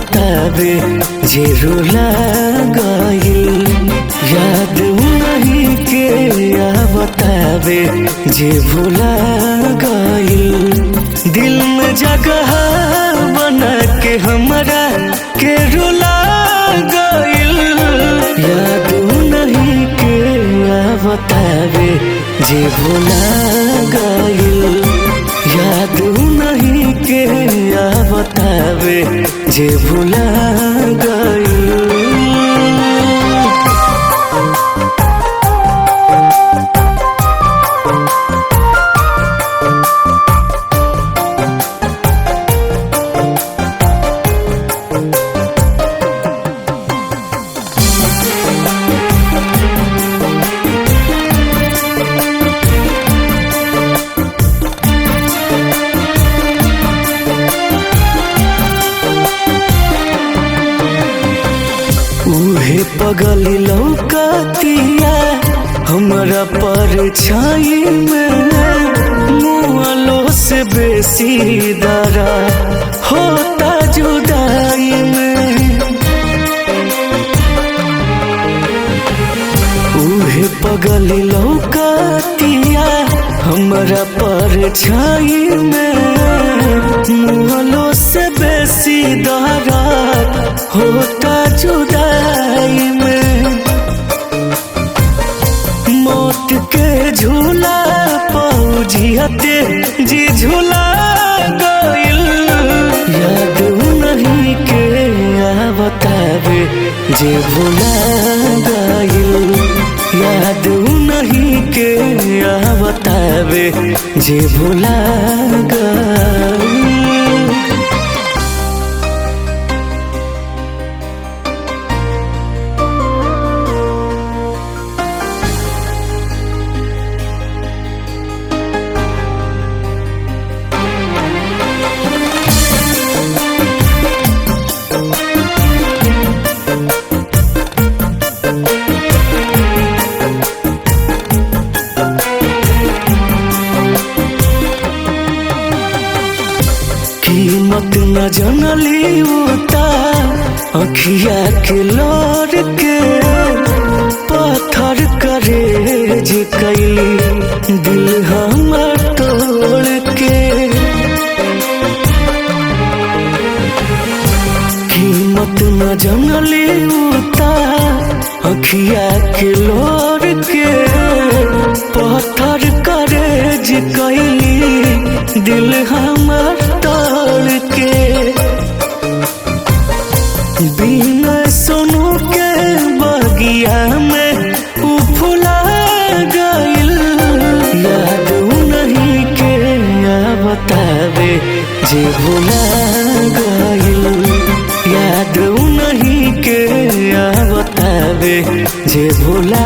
बतावे जे रुला गइल। याद नहीं के बतावे जे भुला गइल। दिल में जगह बना के हमरा के रुला गइल। याद नहीं के बतावे जे भुला गइल। याद नहीं के बतावे जे भुला गइल। उहे पगली लौकतिया हमरा परछाई में। मुआलो से बेसी दरा होता जुदाई में। उहे पगली लौकतिया हमरा परछाई में। मुआलो से बेसी दरा होता जुदाई में। मौत के झूला पौजियते जी झूला गइल। याद नहीं के बतावे जे भुला गइल। याद नहीं के बतावे जे भुला गइल। कीमत न जनली उता अखिया के लोर के। पत्थर करे जे कैली दिल हमर तोड़ के। कीमत न जनली उता अखिया के लोर के। पत्थर करे जे कैली दिल हमर तोड़ के। बिना सुनू के बगिया में फुला गइल। याद नहीं के बतावे जे भुला गइल। याद नहीं के बतावे जे भुला